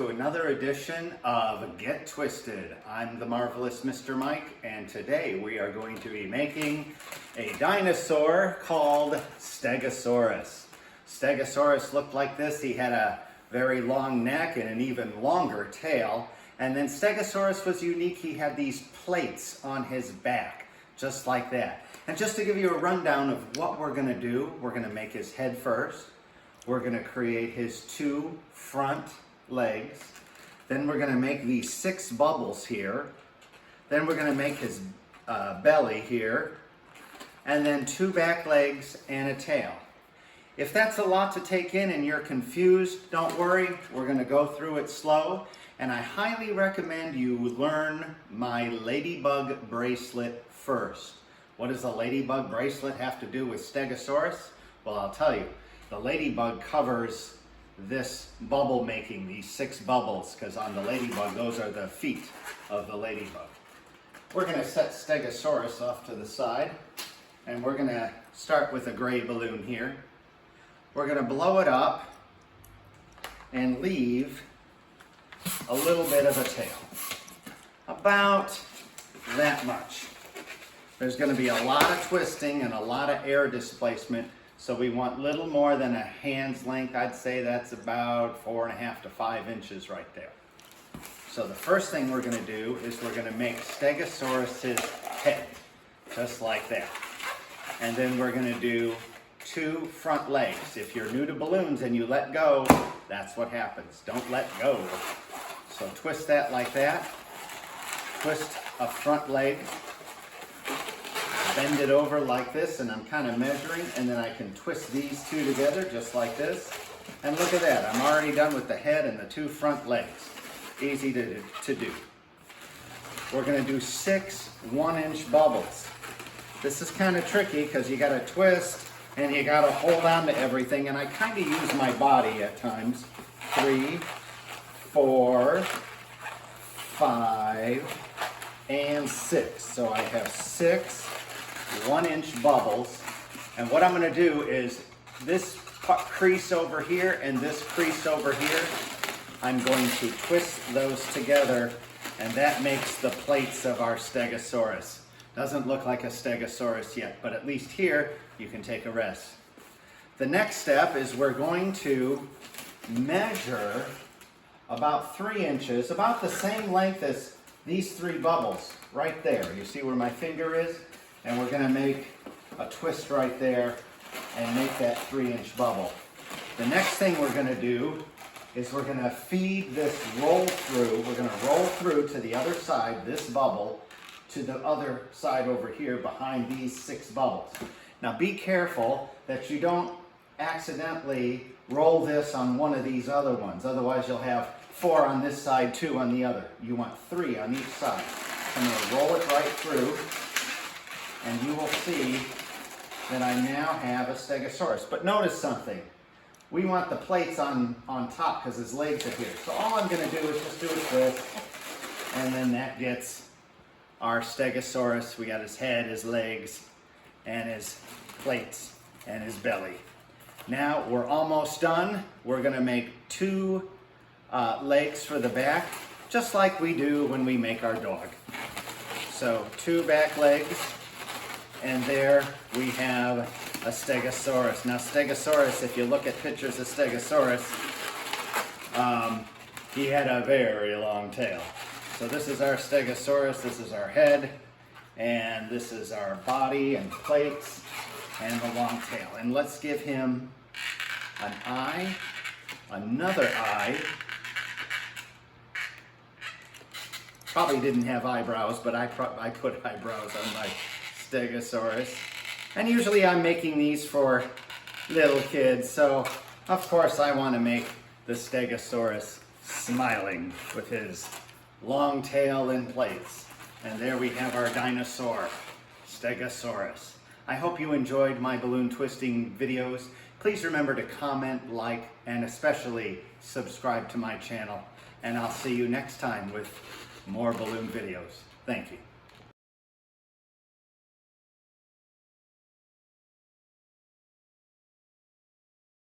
to another edition of Get Twisted. I'm the marvelous Mr. Mike, and today we are going to be making a dinosaur called Stegosaurus. Stegosaurus looked like this. He had a very long neck and an even longer tail. And then Stegosaurus was unique. He had these plates on his back, just like that. And just to give you a rundown of what we're going to do, we're going to make his head first. We're going to create his two front legs. Then we're going to make these 6 bubbles here. Then we're going to make his belly here. And then 2 back legs and a tail. If that's a lot to take in and you're confused, don't worry. We're going to go through it slow. And I highly recommend you learn my ladybug bracelet first. What does a ladybug bracelet have to do with Stegosaurus? Well, I'll tell you. The ladybug covers this bubble making, these 6 bubbles, because on the ladybug, those are the feet of the ladybug. We're going to set Stegosaurus off to the side, and we're going to start with a gray balloon here. We're going to blow it up and leave a little bit of a tail, about that much. There's going to be a lot of twisting and a lot of air displacement. So we want little more than a hand's length. I'd say that's about 4.5 to 5 inches right there. So the first thing we're going to do is we're going to make Stegosaurus's head, just like that. And then we're going to do 2 front legs. If you're new to balloons and you let go, that's what happens. Don't let go. So twist that like that. Twist a front leg. Bend it over like this, and I'm kind of measuring, and then I can twist these 2 together just like this. And look at that, I'm already done with the head and the 2 front legs. Easy to do. We're going to do 6 1-inch bubbles. This is kind of tricky because you got to twist and you got to hold on to everything, and I kind of use my body at times. 3, 4, 5, and 6. So I have 6 1-inch bubbles, and what I'm going to do is this crease over here and this crease over here, I'm going to twist those together, and that makes the plates of our Stegosaurus. Doesn't look like a Stegosaurus yet, but at least here you can take a rest. The next step is we're going to measure about 3 inches, about the same length as these 3 bubbles right there. You see where my finger is? And we're going to make a twist right there and make that 3-inch bubble. The next thing we're going to do is we're going to feed this roll through. We're going to roll through to the other side, this bubble, to the other side over here behind these 6 bubbles. Now be careful that you don't accidentally roll this on one of these other ones. Otherwise you'll have 4 on this side, 2 on the other. You want 3 on each side. I'm going to roll it right through. And you will see that I now have a Stegosaurus. But notice something. We want the plates on top because his legs are here. So all I'm going to do is just do a twist. And then that gets our Stegosaurus. We got his head, his legs, and his plates, and his belly. Now we're almost done. We're going to make 2 legs for the back, just like we do when we make our dog. So 2 back legs. And there we have a Stegosaurus. Now Stegosaurus, if you look at pictures of Stegosaurus, he had a very long tail. So this is our Stegosaurus, this is our head, and this is our body and plates and the long tail. And let's give him an eye, another eye. Probably didn't have eyebrows, but I put eyebrows on my Stegosaurus. And usually I'm making these for little kids, so of course I want to make the Stegosaurus smiling with his long tail and plates. And there we have our dinosaur, Stegosaurus. I hope you enjoyed my balloon twisting videos. Please remember to comment, like, and especially subscribe to my channel. And I'll see you next time with more balloon videos. Thank you.